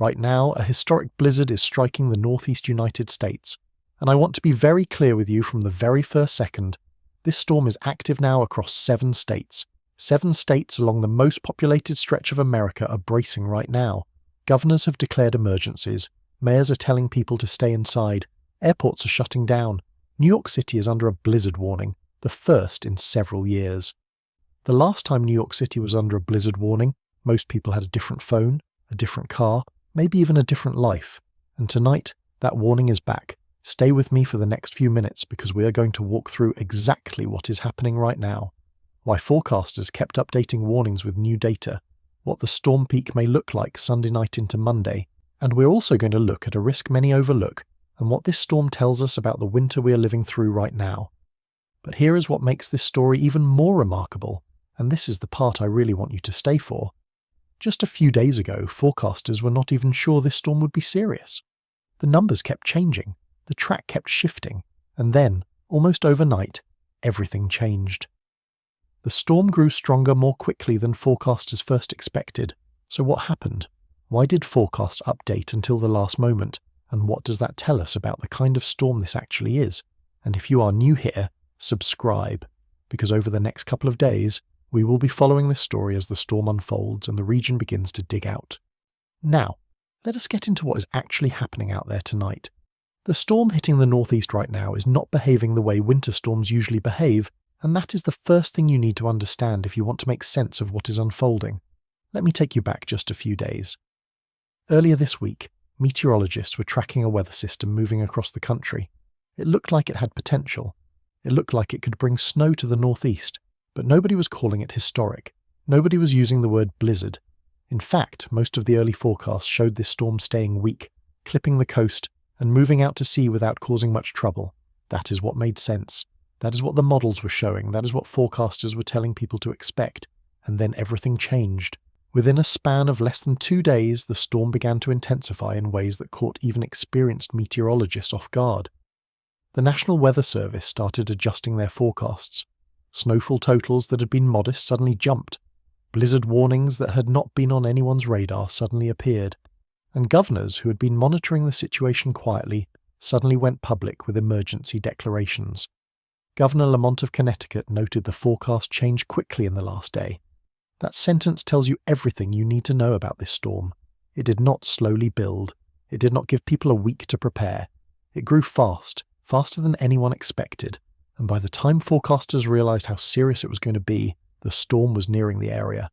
Right now, a historic blizzard is striking the northeast United States, and I want to be very clear with you from the very first second. This storm is active now across 7 states. 7 states along the most populated stretch of America are bracing right now. Governors have declared emergencies. Mayors are telling people to stay inside. Airports are shutting down. New York City is under a blizzard warning, the first in several years. The last time New York City was under a blizzard warning, most people had a different phone, a different car, maybe even a different life. And tonight, that warning is back. Stay with me for the next few minutes because we are going to walk through exactly what is happening right now. Why forecasters kept updating warnings with new data, what the storm peak may look like Sunday night into Monday, and we're also going to look at a risk many overlook and what this storm tells us about the winter we are living through right now. But here is what makes this story even more remarkable, and this is the part I really want you to stay for. Just a few days ago, forecasters were not even sure this storm would be serious. The numbers kept changing, the track kept shifting, and then, almost overnight, everything changed. The storm grew stronger more quickly than forecasters first expected. So what happened? Why did forecasts update until the last moment? And what does that tell us about the kind of storm this actually is? And if you are new here, subscribe, because over the next couple of days, we will be following this story as the storm unfolds and the region begins to dig out. Now, let us get into what is actually happening out there tonight. The storm hitting the northeast right now is not behaving the way winter storms usually behave, and that is the first thing you need to understand if you want to make sense of what is unfolding. Let me take you back just a few days. Earlier this week, meteorologists were tracking a weather system moving across the country. It looked like it had potential. It looked like it could bring snow to the northeast, but nobody was calling it historic. Nobody was using the word blizzard. In fact, most of the early forecasts showed this storm staying weak, clipping the coast, and moving out to sea without causing much trouble. That is what made sense. That is what the models were showing. That is what forecasters were telling people to expect. And then everything changed. Within a span of less than 2 days, the storm began to intensify in ways that caught even experienced meteorologists off guard. The National Weather Service started adjusting their forecasts. Snowfall totals that had been modest suddenly jumped. Blizzard warnings that had not been on anyone's radar suddenly appeared. And governors who had been monitoring the situation quietly suddenly went public with emergency declarations. Governor Lamont of Connecticut noted the forecast changed quickly in the last day. That sentence tells you everything you need to know about this storm. It did not slowly build. It did not give people a week to prepare. It grew fast, faster than anyone expected. And by the time forecasters realized how serious it was going to be, the storm was nearing the area.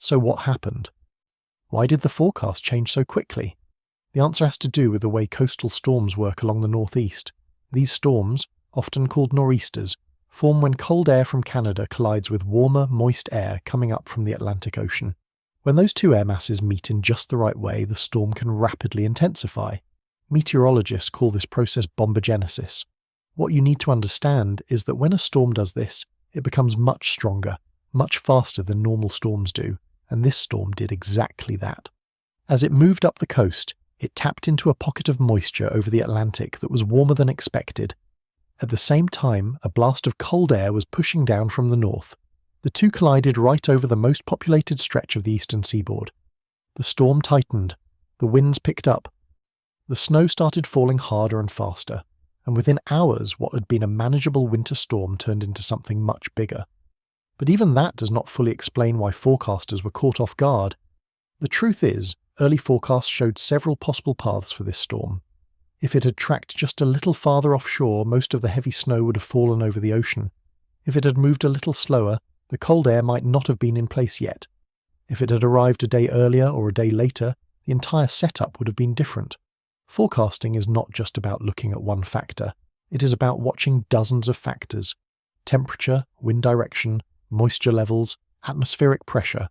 So what happened? Why did the forecast change so quickly? The answer has to do with the way coastal storms work along the northeast. These storms, often called nor'easters, form when cold air from Canada collides with warmer, moist air coming up from the Atlantic Ocean. When those two air masses meet in just the right way, the storm can rapidly intensify. Meteorologists call this process bombogenesis. What you need to understand is that when a storm does this, it becomes much stronger, much faster than normal storms do, and this storm did exactly that. As it moved up the coast, it tapped into a pocket of moisture over the Atlantic that was warmer than expected. At the same time, a blast of cold air was pushing down from the north. The two collided right over the most populated stretch of the eastern seaboard. The storm tightened. The winds picked up. The snow started falling harder and faster, and within hours what had been a manageable winter storm turned into something much bigger. But even that does not fully explain why forecasters were caught off guard. The truth is, early forecasts showed several possible paths for this storm. If it had tracked just a little farther offshore, most of the heavy snow would have fallen over the ocean. If it had moved a little slower, the cold air might not have been in place yet. If it had arrived a day earlier or a day later, the entire setup would have been different. Forecasting is not just about looking at one factor. It is about watching dozens of factors: temperature, wind direction, moisture levels, atmospheric pressure,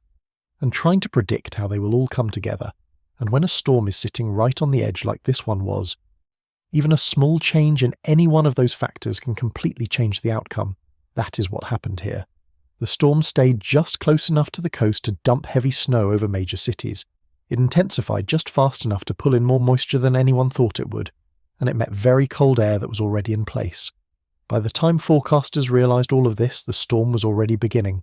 and trying to predict how they will all come together. And when a storm is sitting right on the edge like this one was, even a small change in any one of those factors can completely change the outcome. That is what happened here. The storm stayed just close enough to the coast to dump heavy snow over major cities. It intensified just fast enough to pull in more moisture than anyone thought it would, and it met very cold air that was already in place. By the time forecasters realized all of this, the storm was already beginning.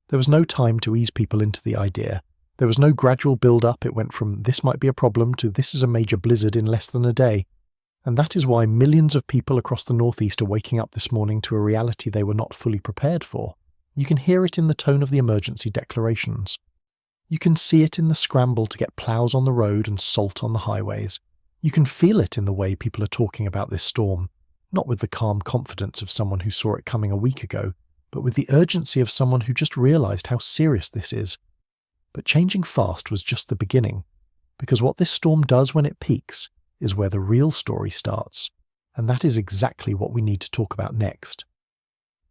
There was no time to ease people into the idea. There was no gradual build-up. It went from "this might be a problem" to "this is a major blizzard" in less than a day. And that is why millions of people across the Northeast are waking up this morning to a reality they were not fully prepared for. You can hear it in the tone of the emergency declarations. You can see it in the scramble to get plows on the road and salt on the highways. You can feel it in the way people are talking about this storm, not with the calm confidence of someone who saw it coming a week ago, but with the urgency of someone who just realized how serious this is. But changing fast was just the beginning, because what this storm does when it peaks is where the real story starts, and that is exactly what we need to talk about next.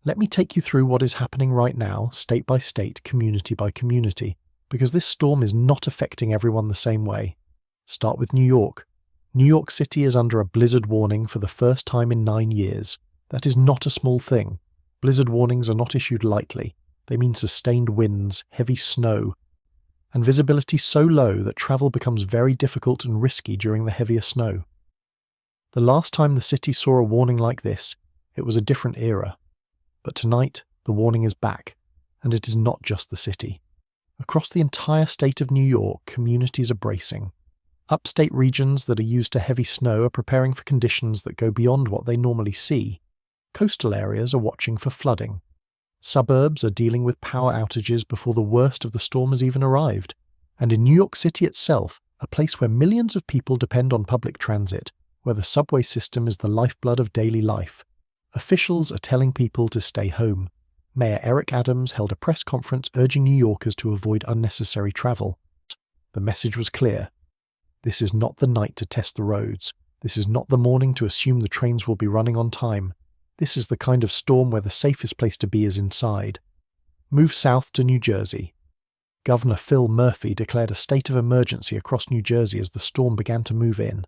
Let me take you through what is happening right now, state by state, community by community, because this storm is not affecting everyone the same way. Start with New York. New York City is under a blizzard warning for the first time in 9 years. That is not a small thing. Blizzard warnings are not issued lightly. They mean sustained winds, heavy snow, and visibility so low that travel becomes very difficult and risky during the heavier snow. The last time the city saw a warning like this, it was a different era. But tonight, the warning is back, and it is not just the city. Across the entire state of New York, communities are bracing. Upstate regions that are used to heavy snow are preparing for conditions that go beyond what they normally see. Coastal areas are watching for flooding. Suburbs are dealing with power outages before the worst of the storm has even arrived. And in New York City itself, a place where millions of people depend on public transit, where the subway system is the lifeblood of daily life, officials are telling people to stay home. Mayor Eric Adams held a press conference urging New Yorkers to avoid unnecessary travel. The message was clear. This is not the night to test the roads. This is not the morning to assume the trains will be running on time. This is the kind of storm where the safest place to be is inside. Move south to New Jersey. Governor Phil Murphy declared a state of emergency across New Jersey as the storm began to move in.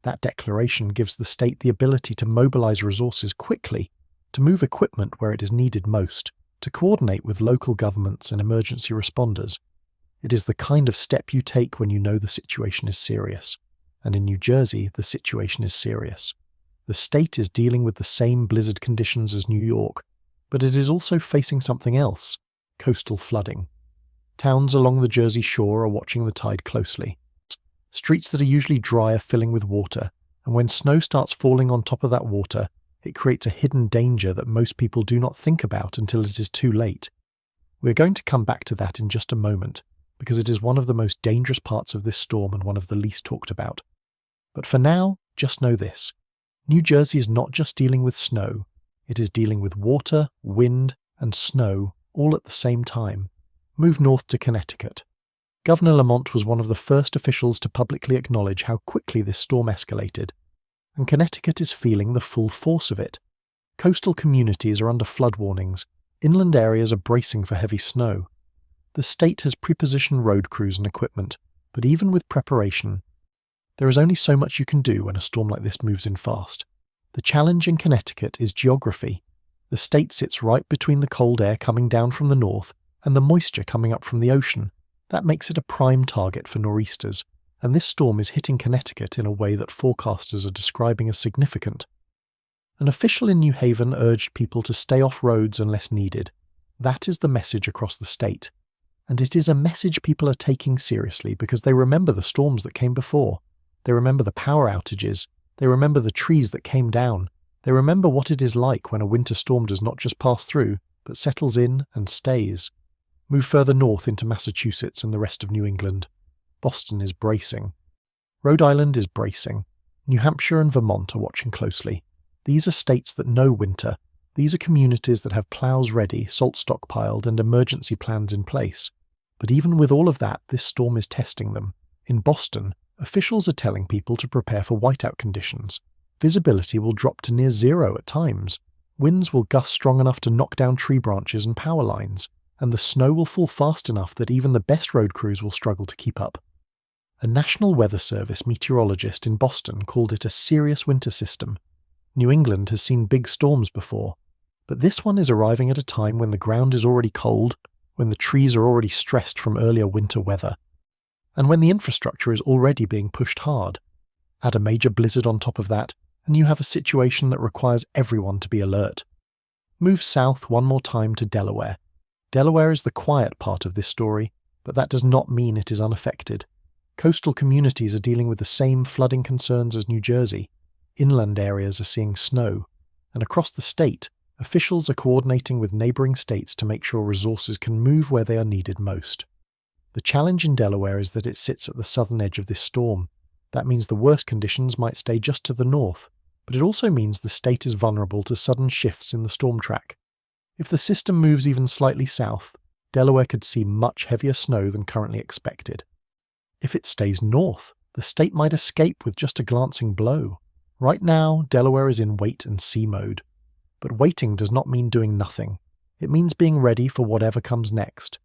That declaration gives the state the ability to mobilize resources quickly, to move equipment where it is needed most, to coordinate with local governments and emergency responders. It is the kind of step you take when you know the situation is serious. And in New Jersey, the situation is serious. The state is dealing with the same blizzard conditions as New York, but it is also facing something else: coastal flooding. Towns along the Jersey shore are watching the tide closely. Streets that are usually dry are filling with water, and when snow starts falling on top of that water, it creates a hidden danger that most people do not think about until it is too late. We're going to come back to that in just a moment, because it is one of the most dangerous parts of this storm and one of the least talked about. But for now, just know this. New Jersey is not just dealing with snow, it is dealing with water, wind, and snow all at the same time. Move north to Connecticut. Governor Lamont was one of the first officials to publicly acknowledge how quickly this storm escalated, and Connecticut is feeling the full force of it. Coastal communities are under flood warnings, inland areas are bracing for heavy snow. The state has prepositioned road crews and equipment, but even with preparation, there is only so much you can do when a storm like this moves in fast. The challenge in Connecticut is geography. The state sits right between the cold air coming down from the north and the moisture coming up from the ocean. That makes it a prime target for nor'easters, and this storm is hitting Connecticut in a way that forecasters are describing as significant. An official in New Haven urged people to stay off roads unless needed. That is the message across the state. And it is a message people are taking seriously because they remember the storms that came before. They remember the power outages. They remember the trees that came down. They remember what it is like when a winter storm does not just pass through, but settles in and stays. Move further north into Massachusetts and the rest of New England. Boston is bracing. Rhode Island is bracing. New Hampshire and Vermont are watching closely. These are states that know winter. These are communities that have plows ready, salt stockpiled, and emergency plans in place. But even with all of that, this storm is testing them. In Boston, officials are telling people to prepare for whiteout conditions. Visibility will drop to near zero at times. Winds will gust strong enough to knock down tree branches and power lines, and the snow will fall fast enough that even the best road crews will struggle to keep up. A National Weather Service meteorologist in Boston called it a serious winter system. New England has seen big storms before, but this one is arriving at a time when the ground is already cold, when the trees are already stressed from earlier winter weather, and when the infrastructure is already being pushed hard. Add a major blizzard on top of that, and you have a situation that requires everyone to be alert. Move south one more time to Delaware. Delaware is the quiet part of this story. but that does not mean it is unaffected. Coastal communities are dealing with the same flooding concerns as New Jersey. Inland areas are seeing snow, and across the state, officials are coordinating with neighboring states to make sure resources can move where they are needed most. The challenge in Delaware is that it sits at the southern edge of this storm. That means the worst conditions might stay just to the north, but it also means the state is vulnerable to sudden shifts in the storm track. If the system moves even slightly south, Delaware could see much heavier snow than currently expected. If it stays north, the state might escape with just a glancing blow. Right now, Delaware is in wait-and-see mode. But waiting does not mean doing nothing. It means being ready for whatever comes next.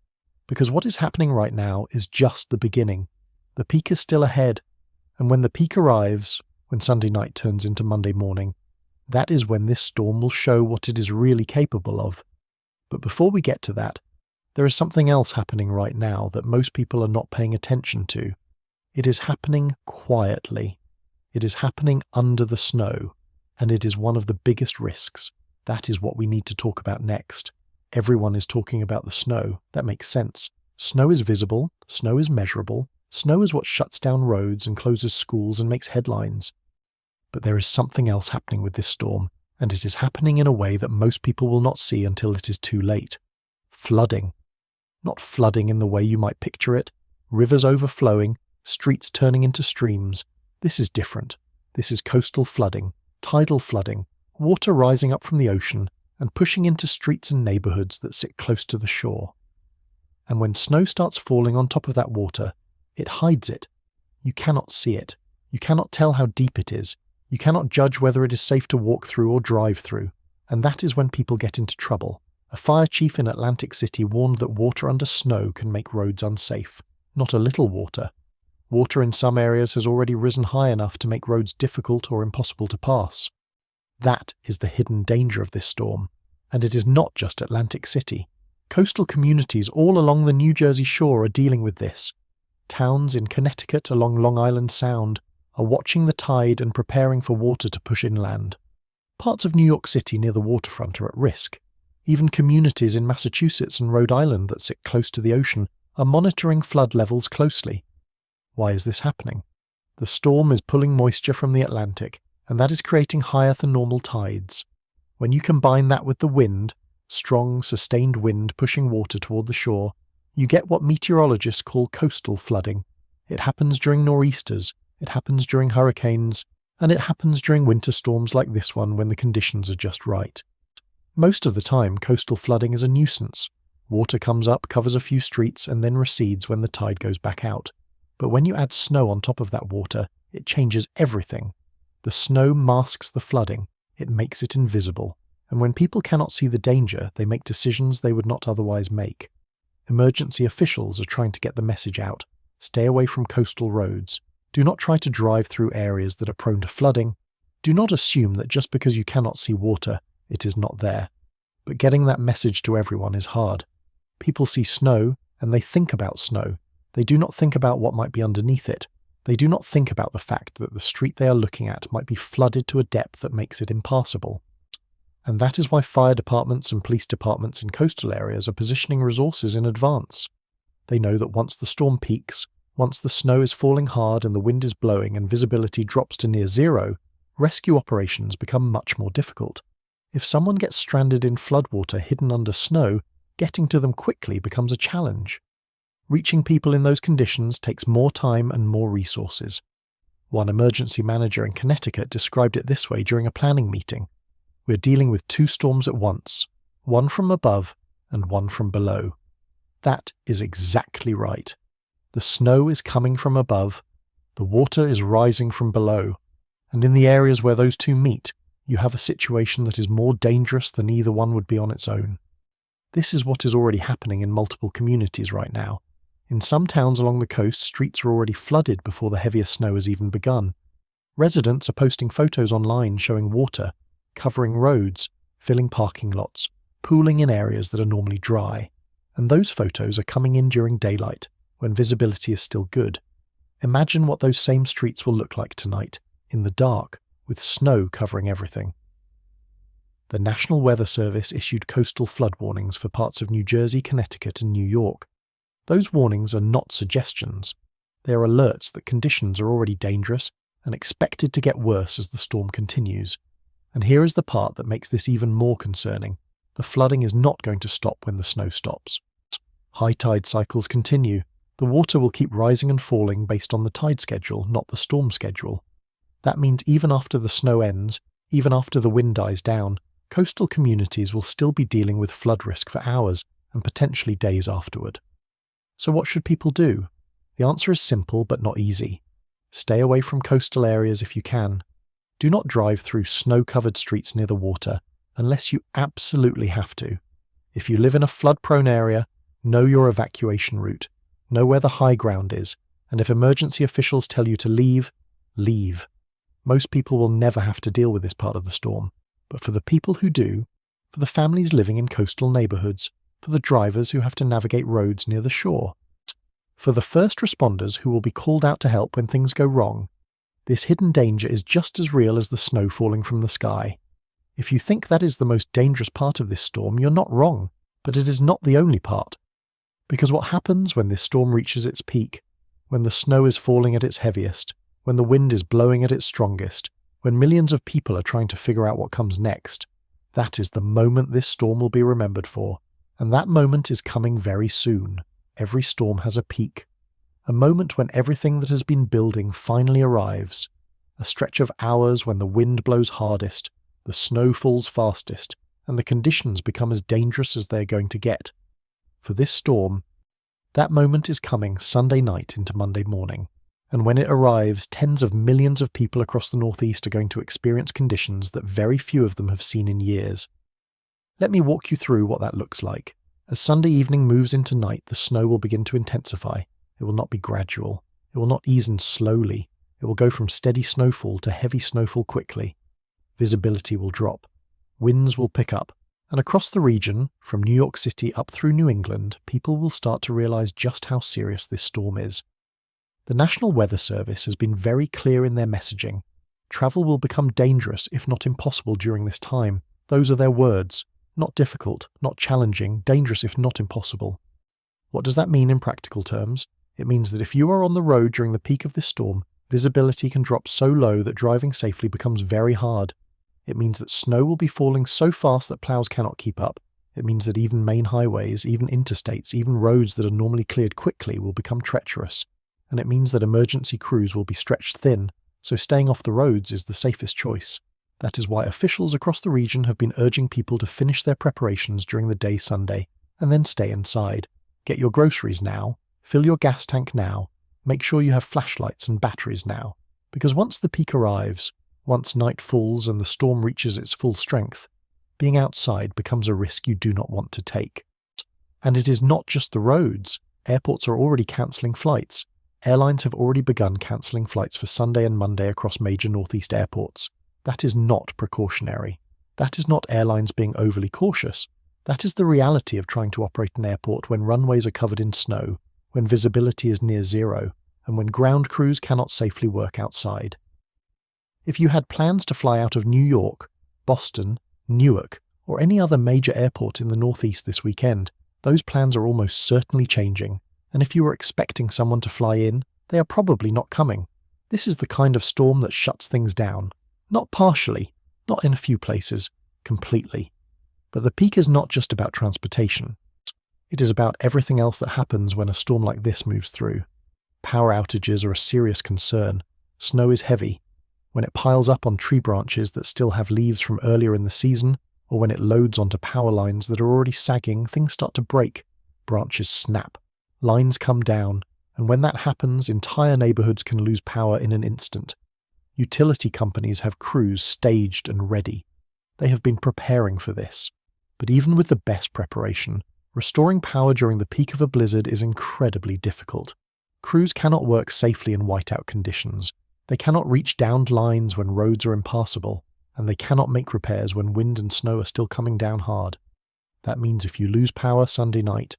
Because what is happening right now is just the beginning. The peak is still ahead, and when the peak arrives, when Sunday night turns into Monday morning, that is when this storm will show what it is really capable of. But before we get to that, there is something else happening right now that most people are not paying attention to. It is happening quietly. It is happening under the snow, and it is one of the biggest risks. That is what we need to talk about next. Everyone is talking about the snow. That makes sense. Snow is visible, snow is measurable, snow is what shuts down roads and closes schools and makes headlines. But there is something else happening with this storm, and it is happening in a way that most people will not see until it is too late. Flooding. Not flooding in the way you might picture it. Rivers overflowing, streets turning into streams. This is different. This is coastal flooding, tidal flooding, water rising up from the ocean and pushing into streets and neighborhoods that sit close to the shore. And when snow starts falling on top of that water, it hides it. You cannot see it. You cannot tell how deep it is. You cannot judge whether it is safe to walk through or drive through. And that is when people get into trouble. A fire chief in Atlantic City warned that water under snow can make roads unsafe. Not a little water. Water in some areas has already risen high enough to make roads difficult or impossible to pass. That is the hidden danger of this storm. And it is not just Atlantic City. Coastal communities all along the New Jersey shore are dealing with this. Towns in Connecticut along Long Island Sound are watching the tide and preparing for water to push inland. Parts of New York City near the waterfront are at risk. Even communities in Massachusetts and Rhode Island that sit close to the ocean are monitoring flood levels closely. Why is this happening? The storm is pulling moisture from the Atlantic, and that is creating higher than normal tides. When you combine that with the wind, strong, sustained wind pushing water toward the shore, you get what meteorologists call coastal flooding. It happens during nor'easters, it happens during hurricanes, and it happens during winter storms like this one when the conditions are just right. Most of the time, coastal flooding is a nuisance. Water comes up, covers a few streets, and then recedes when the tide goes back out. But when you add snow on top of that water, it changes everything. The snow masks the flooding. It makes it invisible. And when people cannot see the danger, they make decisions they would not otherwise make. Emergency officials are trying to get the message out. Stay away from coastal roads. Do not try to drive through areas that are prone to flooding. Do not assume that just because you cannot see water, it is not there. But getting that message to everyone is hard. People see snow, and they think about snow. They do not think about what might be underneath it. They do not think about the fact that the street they are looking at might be flooded to a depth that makes it impassable. And that is why fire departments and police departments in coastal areas are positioning resources in advance. They know that once the storm peaks, once the snow is falling hard and the wind is blowing and visibility drops to near zero, rescue operations become much more difficult. If someone gets stranded in floodwater hidden under snow, getting to them quickly becomes a challenge. Reaching people in those conditions takes more time and more resources. One emergency manager in Connecticut described it this way during a planning meeting. We're dealing with two storms at once, one from above and one from below. That is exactly right. The snow is coming from above, the water is rising from below, and in the areas where those two meet, you have a situation that is more dangerous than either one would be on its own. This is what is already happening in multiple communities right now. In some towns along the coast, streets are already flooded before the heavier snow has even begun. Residents are posting photos online showing water, covering roads, filling parking lots, pooling in areas that are normally dry. And those photos are coming in during daylight, when visibility is still good. Imagine what those same streets will look like tonight, in the dark, with snow covering everything. The National Weather Service issued coastal flood warnings for parts of New Jersey, Connecticut, and New York. Those warnings are not suggestions. They are alerts that conditions are already dangerous and expected to get worse as the storm continues. And here is the part that makes this even more concerning. The flooding is not going to stop when the snow stops. High tide cycles continue. The water will keep rising and falling based on the tide schedule, not the storm schedule. That means even after the snow ends, even after the wind dies down, coastal communities will still be dealing with flood risk for hours and potentially days afterward. So what should people do? The answer is simple but not easy. Stay away from coastal areas if you can. Do not drive through snow-covered streets near the water unless you absolutely have to. If you live in a flood-prone area, know your evacuation route, know where the high ground is, and if emergency officials tell you to leave, leave. Most people will never have to deal with this part of the storm, but for the people who do, for the families living in coastal neighbourhoods, for the drivers who have to navigate roads near the shore, for the first responders who will be called out to help when things go wrong, this hidden danger is just as real as the snow falling from the sky. If you think that is the most dangerous part of this storm, you're not wrong, but it is not the only part. Because what happens when this storm reaches its peak, when the snow is falling at its heaviest, when the wind is blowing at its strongest, when millions of people are trying to figure out what comes next, that is the moment this storm will be remembered for. And that moment is coming very soon. Every storm has a peak. A moment when everything that has been building finally arrives. A stretch of hours when the wind blows hardest, the snow falls fastest, and the conditions become as dangerous as they're going to get. For this storm, that moment is coming Sunday night into Monday morning. And when it arrives, tens of millions of people across the Northeast are going to experience conditions that very few of them have seen in years. Let me walk you through what that looks like. As Sunday evening moves into night, the snow will begin to intensify. It will not be gradual. It will not ease in slowly. It will go from steady snowfall to heavy snowfall quickly. Visibility will drop. Winds will pick up. And across the region, from New York City up through New England, people will start to realize just how serious this storm is. The National Weather Service has been very clear in their messaging. Travel will become dangerous, if not impossible, during this time. Those are their words. Not difficult, not challenging, dangerous if not impossible. What does that mean in practical terms? It means that if you are on the road during the peak of this storm, visibility can drop so low that driving safely becomes very hard. It means that snow will be falling so fast that plows cannot keep up. It means that even main highways, even interstates, even roads that are normally cleared quickly will become treacherous. And it means that emergency crews will be stretched thin, so staying off the roads is the safest choice. That is why officials across the region have been urging people to finish their preparations during the day Sunday, and then stay inside. Get your groceries now, fill your gas tank now, make sure you have flashlights and batteries now. Because once the peak arrives, once night falls and the storm reaches its full strength, being outside becomes a risk you do not want to take. And it is not just the roads. Airports are already cancelling flights. Airlines have already begun cancelling flights for Sunday and Monday across major Northeast airports. That is not precautionary. That is not airlines being overly cautious. That is the reality of trying to operate an airport when runways are covered in snow, when visibility is near zero, and when ground crews cannot safely work outside. If you had plans to fly out of New York, Boston, Newark, or any other major airport in the Northeast this weekend, those plans are almost certainly changing. And if you were expecting someone to fly in, they are probably not coming. This is the kind of storm that shuts things down. Not partially, not in a few places, completely. But the peak is not just about transportation. It is about everything else that happens when a storm like this moves through. Power outages are a serious concern. Snow is heavy. When it piles up on tree branches that still have leaves from earlier in the season, or when it loads onto power lines that are already sagging, things start to break. Branches snap. Lines come down. And when that happens, entire neighborhoods can lose power in an instant. Utility companies have crews staged and ready. They have been preparing for this. But even with the best preparation, restoring power during the peak of a blizzard is incredibly difficult. Crews cannot work safely in whiteout conditions. They cannot reach downed lines when roads are impassable, and they cannot make repairs when wind and snow are still coming down hard. That means if you lose power Sunday night,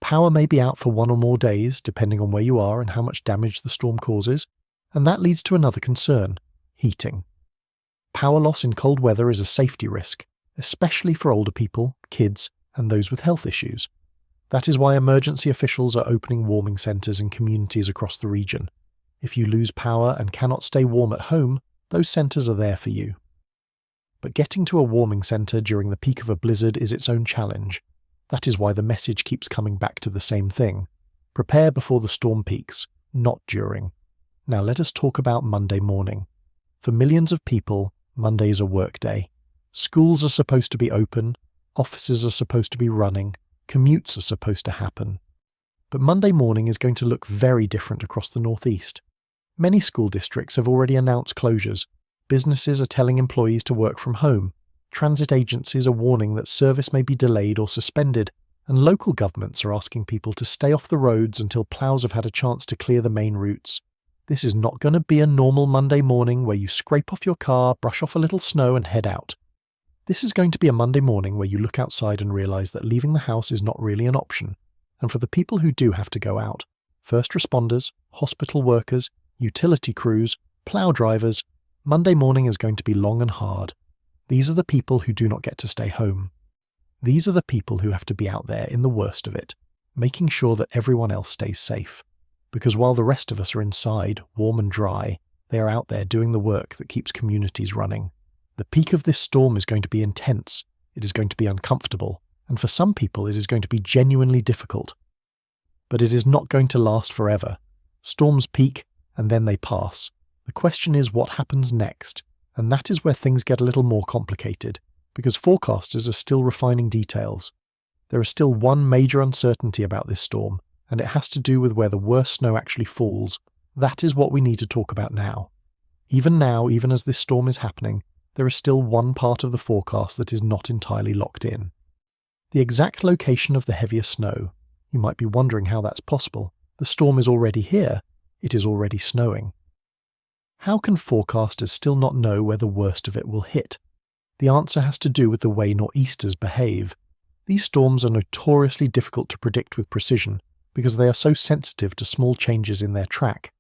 power may be out for 1 or more days, depending on where you are and how much damage the storm causes, and that leads to another concern: heating. Power loss in cold weather is a safety risk, especially for older people, kids, and those with health issues. That is why emergency officials are opening warming centres in communities across the region. If you lose power and cannot stay warm at home, those centres are there for you. But getting to a warming centre during the peak of a blizzard is its own challenge. That is why the message keeps coming back to the same thing. Prepare before the storm peaks, not during. Now let us talk about Monday morning. For millions of people, Monday is a work day. Schools are supposed to be open, offices are supposed to be running, commutes are supposed to happen. But Monday morning is going to look very different across the Northeast. Many school districts have already announced closures. Businesses are telling employees to work from home. Transit agencies are warning that service may be delayed or suspended, and local governments are asking people to stay off the roads until ploughs have had a chance to clear the main routes. This is not going to be a normal Monday morning where you scrape off your car, brush off a little snow and head out. This is going to be a Monday morning where you look outside and realise that leaving the house is not really an option. And for the people who do have to go out, first responders, hospital workers, utility crews, plough drivers, Monday morning is going to be long and hard. These are the people who do not get to stay home. These are the people who have to be out there in the worst of it, making sure that everyone else stays safe. Because while the rest of us are inside, warm and dry, they are out there doing the work that keeps communities running. The peak of this storm is going to be intense, it is going to be uncomfortable, and for some people it is going to be genuinely difficult. But it is not going to last forever. Storms peak, and then they pass. The question is what happens next, and that is where things get a little more complicated, because forecasters are still refining details. There is still one major uncertainty about this storm, and it has to do with where the worst snow actually falls. That is what we need to talk about now. Even as this storm is happening, there is still one part of the forecast that is not entirely locked in. The exact location of the heaviest snow. You might be wondering how that's possible. The storm is already here. It is already snowing. How can forecasters still not know where the worst of it will hit? The answer has to do with the way nor'easters behave. These storms are notoriously difficult to predict with precision because they are so sensitive to small changes in their track.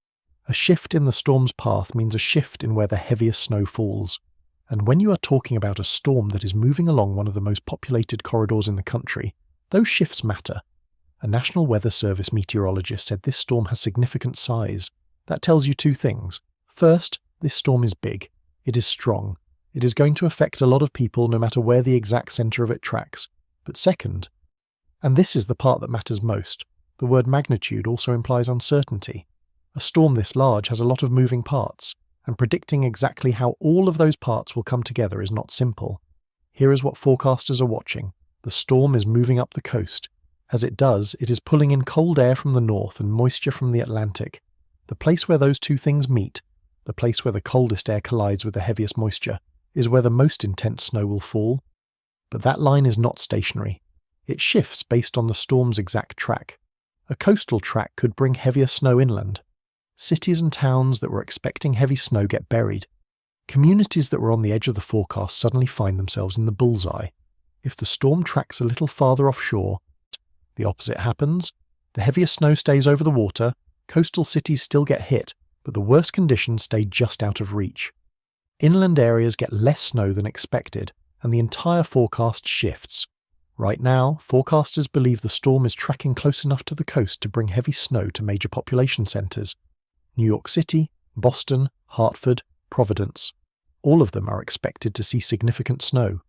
A shift in the storm's path means a shift in where the heaviest snow falls. And when you are talking about a storm that is moving along one of the most populated corridors in the country, those shifts matter. A National Weather Service meteorologist said this storm has significant size. That tells you two things. First, this storm is big. It is strong. It is going to affect a lot of people no matter where the exact centre of it tracks. But second, and this is the part that matters most, the word magnitude also implies uncertainty. A storm this large has a lot of moving parts, and predicting exactly how all of those parts will come together is not simple. Here is what forecasters are watching. The storm is moving up the coast. As it does, it is pulling in cold air from the north and moisture from the Atlantic. The place where those two things meet, the place where the coldest air collides with the heaviest moisture, is where the most intense snow will fall. But that line is not stationary. It shifts based on the storm's exact track. A coastal track could bring heavier snow inland. Cities and towns that were expecting heavy snow get buried. Communities that were on the edge of the forecast suddenly find themselves in the bullseye. If the storm tracks a little farther offshore, the opposite happens. The heavier snow stays over the water, coastal cities still get hit, but the worst conditions stay just out of reach. Inland areas get less snow than expected, and the entire forecast shifts. Right now, forecasters believe the storm is tracking close enough to the coast to bring heavy snow to major population centres. New York City, Boston, Hartford, Providence. All of them are expected to see significant snow.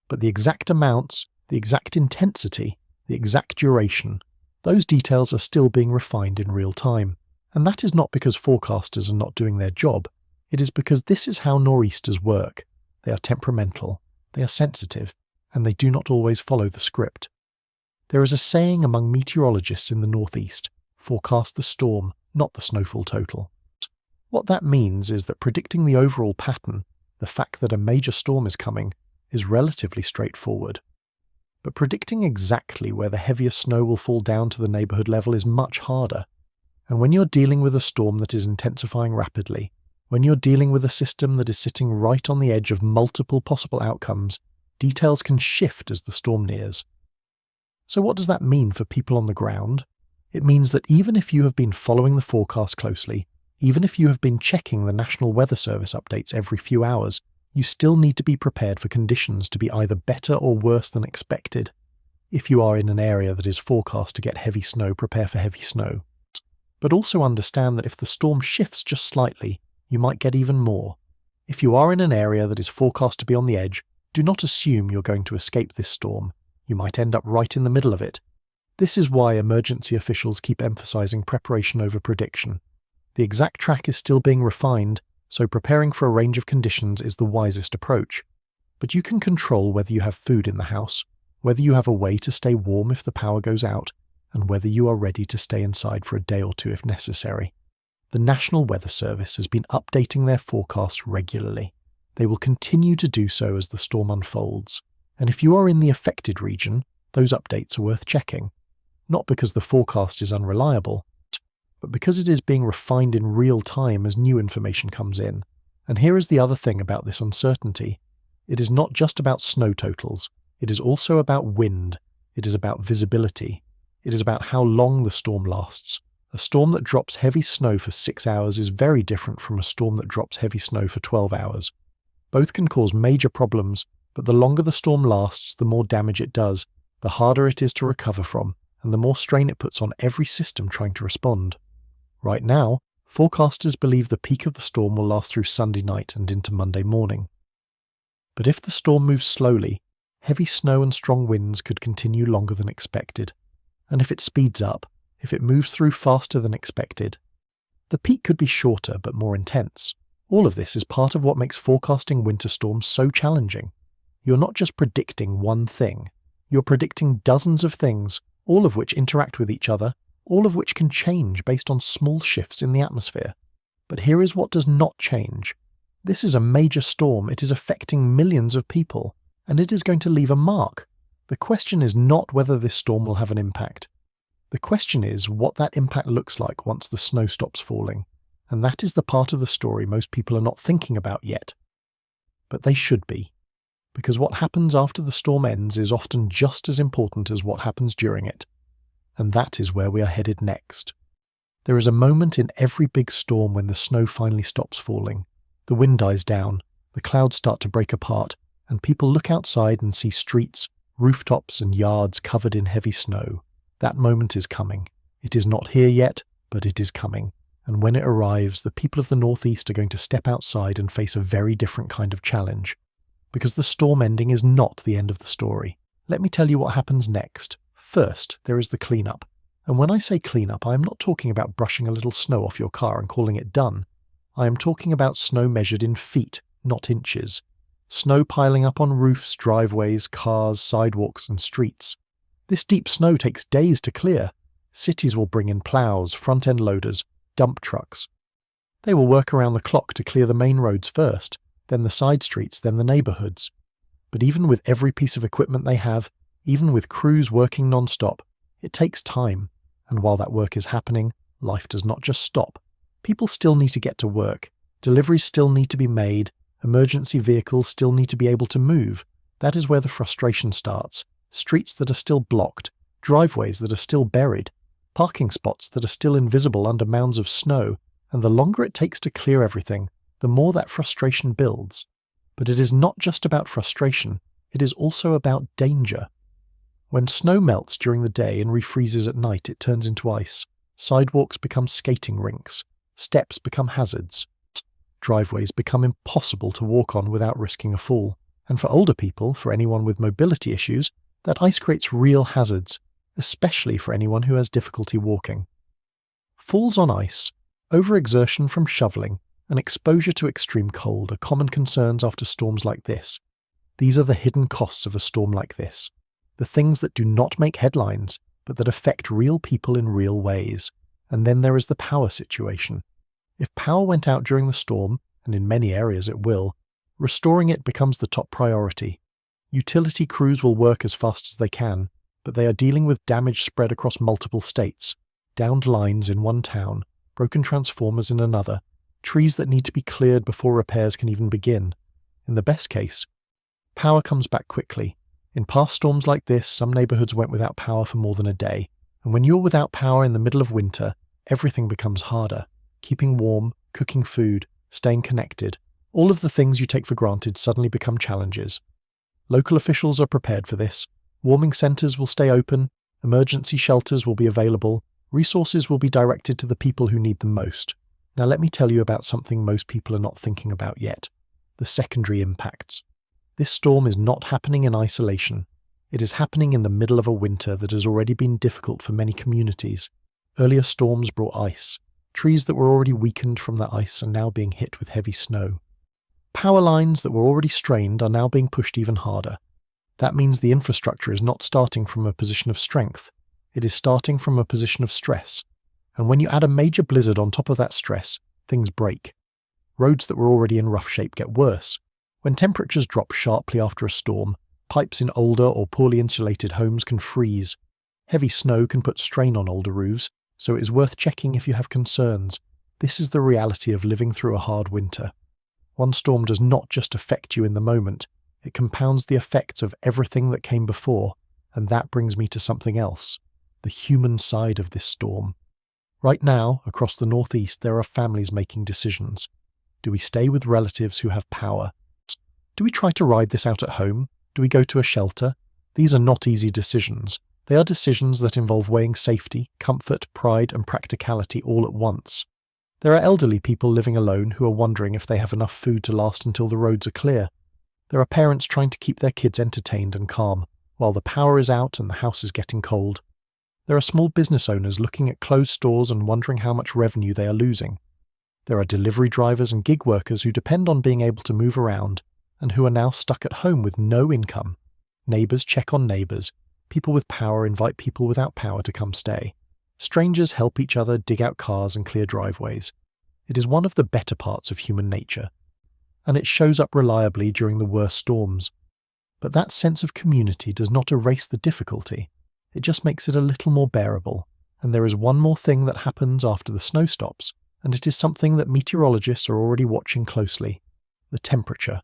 But the exact amounts, the exact intensity, the exact duration, those details are still being refined in real time. And that is not because forecasters are not doing their job. It is because this is how nor'easters work. They are temperamental, they are sensitive, and they do not always follow the script. There is a saying among meteorologists in the Northeast, forecast the storm, not the snowfall total. What that means is that predicting the overall pattern, the fact that a major storm is coming, is relatively straightforward. But predicting exactly where the heaviest snow will fall down to the neighbourhood level is much harder. And when you're dealing with a storm that is intensifying rapidly, when you're dealing with a system that is sitting right on the edge of multiple possible outcomes, details can shift as the storm nears. So what does that mean for people on the ground? It means that even if you have been following the forecast closely, even if you have been checking the National Weather Service updates every few hours, you still need to be prepared for conditions to be either better or worse than expected. If you are in an area that is forecast to get heavy snow, prepare for heavy snow. But also understand that if the storm shifts just slightly, you might get even more. If you are in an area that is forecast to be on the edge, do not assume you're going to escape this storm. You might end up right in the middle of it. This is why emergency officials keep emphasizing preparation over prediction. The exact track is still being refined, so preparing for a range of conditions is the wisest approach. But you can control whether you have food in the house, whether you have a way to stay warm if the power goes out, and whether you are ready to stay inside for a day or two if necessary. The National Weather Service has been updating their forecasts regularly. They will continue to do so as the storm unfolds. And if you are in the affected region, those updates are worth checking. Not because the forecast is unreliable, but because it is being refined in real time as new information comes in. And here is the other thing about this uncertainty. It is not just about snow totals. It is also about wind. It is about visibility. It is about how long the storm lasts. A storm that drops heavy snow for 6 hours is very different from a storm that drops heavy snow for 12 hours. Both can cause major problems, but the longer the storm lasts, the more damage it does, the harder it is to recover from, and the more strain it puts on every system trying to respond. Right now, forecasters believe the peak of the storm will last through Sunday night and into Monday morning. But if the storm moves slowly, heavy snow and strong winds could continue longer than expected. And if it speeds up, if it moves through faster than expected, the peak could be shorter but more intense. All of this is part of what makes forecasting winter storms so challenging. You're not just predicting one thing. You're predicting dozens of things, all of which interact with each other, all of which can change based on small shifts in the atmosphere. But here is what does not change. This is a major storm. It is affecting millions of people, and it is going to leave a mark. The question is not whether this storm will have an impact. The question is what that impact looks like once the snow stops falling, and that is the part of the story most people are not thinking about yet. But they should be, because what happens after the storm ends is often just as important as what happens during it, and that is where we are headed next. There is a moment in every big storm when the snow finally stops falling, the wind dies down, the clouds start to break apart, and people look outside and see streets, rooftops and yards covered in heavy snow. That moment is coming. It is not here yet, but it is coming. And when it arrives, the people of the Northeast are going to step outside and face a very different kind of challenge. Because the storm ending is not the end of the story. Let me tell you what happens next. First, there is the cleanup. And when I say cleanup, I am not talking about brushing a little snow off your car and calling it done. I am talking about snow measured in feet, not inches. Snow piling up on roofs, driveways, cars, sidewalks, and streets. This deep snow takes days to clear. Cities will bring in plows, front-end loaders, dump trucks. They will work around the clock to clear the main roads first, then the side streets, then the neighborhoods. But even with every piece of equipment they have, even with crews working non-stop, it takes time. And while that work is happening, life does not just stop. People still need to get to work. Deliveries still need to be made. Emergency vehicles still need to be able to move. That is where the frustration starts. Streets that are still blocked, driveways that are still buried, parking spots that are still invisible under mounds of snow, and the longer it takes to clear everything, the more that frustration builds. But it is not just about frustration, it is also about danger. When snow melts during the day and refreezes at night, it turns into ice. Sidewalks become skating rinks. Steps become hazards. Driveways become impossible to walk on without risking a fall. And for older people, for anyone with mobility issues, that ice creates real hazards, especially for anyone who has difficulty walking. Falls on ice, overexertion from shoveling, and exposure to extreme cold are common concerns after storms like this. These are the hidden costs of a storm like this. The things that do not make headlines, but that affect real people in real ways. And then there is the power situation. If power went out during the storm, and in many areas it will, restoring it becomes the top priority. Utility crews will work as fast as they can, but they are dealing with damage spread across multiple states, downed lines in one town, broken transformers in another, trees that need to be cleared before repairs can even begin. In the best case, power comes back quickly. In past storms like this, some neighborhoods went without power for more than a day, and when you're without power in the middle of winter, everything becomes harder. Keeping warm, cooking food, staying connected, all of the things you take for granted suddenly become challenges. Local officials are prepared for this. Warming centres will stay open, emergency shelters will be available, resources will be directed to the people who need them most. Now let me tell you about something most people are not thinking about yet: the secondary impacts. This storm is not happening in isolation. It is happening in the middle of a winter that has already been difficult for many communities. Earlier storms brought ice. Trees that were already weakened from the ice are now being hit with heavy snow. Power lines that were already strained are now being pushed even harder. That means the infrastructure is not starting from a position of strength. It is starting from a position of stress. And when you add a major blizzard on top of that stress, things break. Roads that were already in rough shape get worse. When temperatures drop sharply after a storm, pipes in older or poorly insulated homes can freeze. Heavy snow can put strain on older roofs, so it is worth checking if you have concerns. This is the reality of living through a hard winter. One storm does not just affect you in the moment, it compounds the effects of everything that came before, and that brings me to something else: the human side of this storm. Right now, across the Northeast, there are families making decisions. Do we stay with relatives who have power? Do we try to ride this out at home? Do we go to a shelter? These are not easy decisions. They are decisions that involve weighing safety, comfort, pride, and practicality all at once. There are elderly people living alone who are wondering if they have enough food to last until the roads are clear. There are parents trying to keep their kids entertained and calm, while the power is out and the house is getting cold. There are small business owners looking at closed stores and wondering how much revenue they are losing. There are delivery drivers and gig workers who depend on being able to move around, and who are now stuck at home with no income. Neighbours check on neighbours. People with power invite people without power to come stay. Strangers help each other dig out cars and clear driveways. It is one of the better parts of human nature, and it shows up reliably during the worst storms. But that sense of community does not erase the difficulty. It just makes it a little more bearable. And there is one more thing that happens after the snow stops, and it is something that meteorologists are already watching closely: the temperature.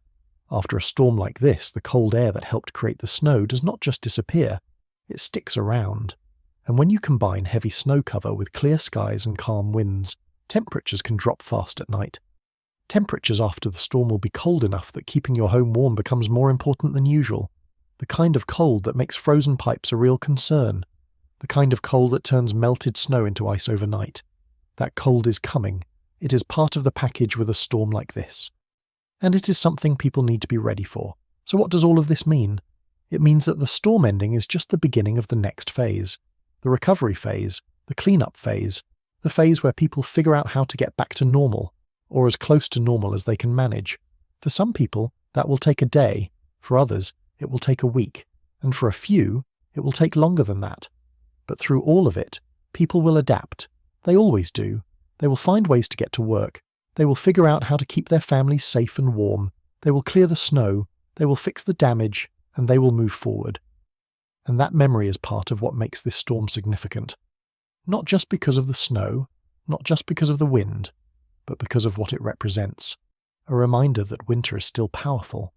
After a storm like this, the cold air that helped create the snow does not just disappear, it sticks around. And when you combine heavy snow cover with clear skies and calm winds, temperatures can drop fast at night. Temperatures after the storm will be cold enough that keeping your home warm becomes more important than usual. The kind of cold that makes frozen pipes a real concern. The kind of cold that turns melted snow into ice overnight. That cold is coming. It is part of the package with a storm like this. And it is something people need to be ready for. So what does all of this mean? It means that the storm ending is just the beginning of the next phase. The recovery phase, the cleanup phase, the phase where people figure out how to get back to normal, or as close to normal as they can manage. For some people, that will take a day. For others, it will take a week. And for a few, it will take longer than that. But through all of it, people will adapt. They always do. They will find ways to get to work. They will figure out how to keep their families safe and warm. They will clear the snow. They will fix the damage, and they will move forward. And that memory is part of what makes this storm significant. Not just because of the snow, not just because of the wind, but because of what it represents. A reminder that winter is still powerful,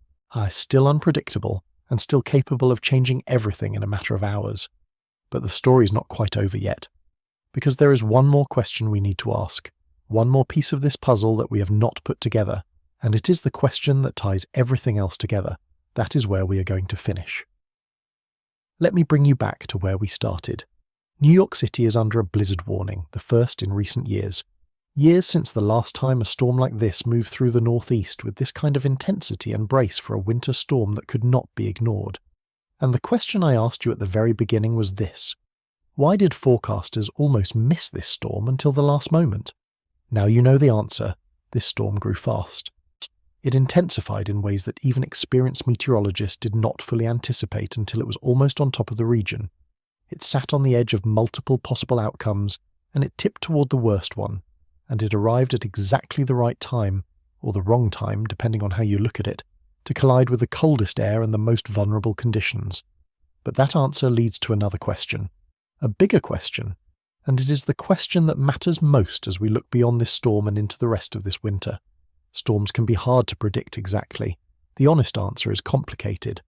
still unpredictable, and still capable of changing everything in a matter of hours. But the story's not quite over yet. Because there is one more question we need to ask. One more piece of this puzzle that we have not put together. And it is the question that ties everything else together. That is where we are going to finish. Let me bring you back to where we started. New York City is under a blizzard warning, the first in recent years. Years since the last time a storm like this moved through the Northeast with this kind of intensity and brace for a winter storm that could not be ignored. And the question I asked you at the very beginning was this: why did forecasters almost miss this storm until the last moment? Now you know the answer. This storm grew fast. It intensified in ways that even experienced meteorologists did not fully anticipate until it was almost on top of the region. It sat on the edge of multiple possible outcomes, and it tipped toward the worst one. And it arrived at exactly the right time, or the wrong time, depending on how you look at it, to collide with the coldest air and the most vulnerable conditions. But that answer leads to another question, a bigger question, and it is the question that matters most as we look beyond this storm and into the rest of this winter. Storms can be hard to predict exactly. The honest answer is complicated.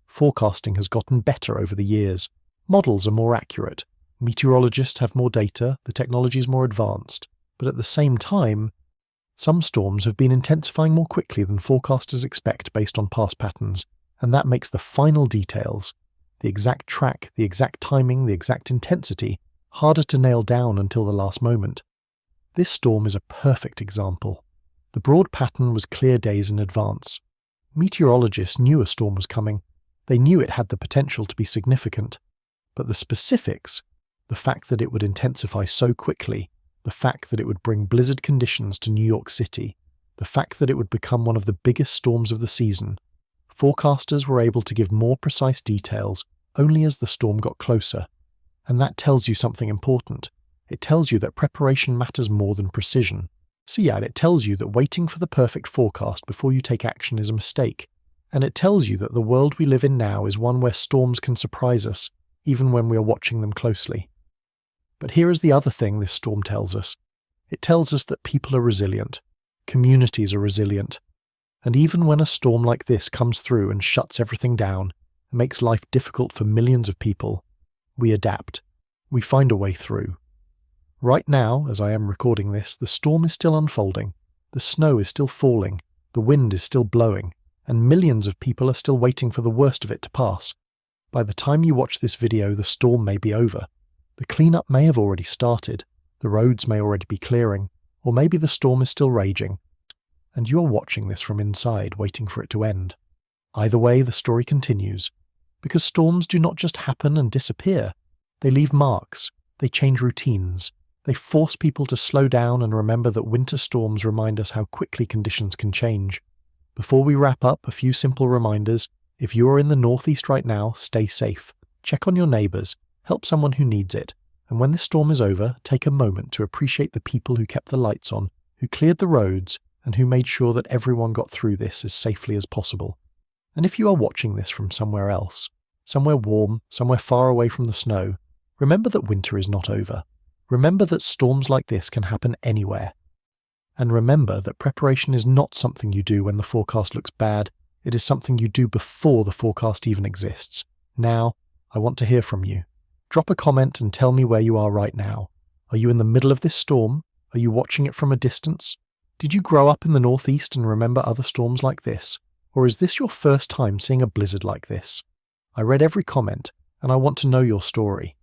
Forecasting has gotten better over the years. Models are more accurate. Meteorologists have more data, the technology is more advanced. But at the same time, some storms have been intensifying more quickly than forecasters expect based on past patterns, and that makes the final details, the exact track, the exact timing, the exact intensity, harder to nail down until the last moment. This storm is a perfect example. The broad pattern was clear days in advance. Meteorologists knew a storm was coming. They knew it had the potential to be significant. But the specifics, the fact that it would intensify so quickly, the fact that it would bring blizzard conditions to New York City, the fact that it would become one of the biggest storms of the season, forecasters were able to give more precise details only as the storm got closer. And that tells you something important. It tells you that preparation matters more than precision. So yeah, it tells you that waiting for the perfect forecast before you take action is a mistake. And it tells you that the world we live in now is one where storms can surprise us, even when we are watching them closely. But here is the other thing this storm tells us. It tells us that people are resilient. Communities are resilient. And even when a storm like this comes through and shuts everything down, and makes life difficult for millions of people, we adapt. We find a way through. Right now, as I am recording this, the storm is still unfolding. The snow is still falling. The wind is still blowing. And millions of people are still waiting for the worst of it to pass. By the time you watch this video, the storm may be over. The cleanup may have already started. The roads may already be clearing. Or maybe the storm is still raging. And you are watching this from inside, waiting for it to end. Either way, the story continues. Because storms do not just happen and disappear. They leave marks. They change routines. They force people to slow down and remember that winter storms remind us how quickly conditions can change. Before we wrap up, a few simple reminders. If you are in the Northeast right now, stay safe. Check on your neighbours. Help someone who needs it. And when this storm is over, take a moment to appreciate the people who kept the lights on, who cleared the roads, and who made sure that everyone got through this as safely as possible. And if you are watching this from somewhere else, somewhere warm, somewhere far away from the snow, remember that winter is not over. Remember that storms like this can happen anywhere. And remember that preparation is not something you do when the forecast looks bad. It is something you do before the forecast even exists. Now, I want to hear from you. Drop a comment and tell me where you are right now. Are you in the middle of this storm? Are you watching it from a distance? Did you grow up in the Northeast and remember other storms like this? Or is this your first time seeing a blizzard like this? I read every comment, and I want to know your story.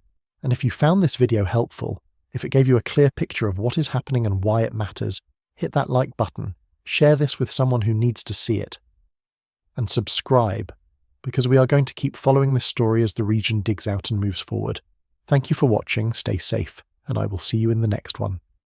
And if you found this video helpful, if it gave you a clear picture of what is happening and why it matters, hit that like button, share this with someone who needs to see it. And subscribe, because we are going to keep following this story as the region digs out and moves forward. Thank you for watching, stay safe, and I will see you in the next one.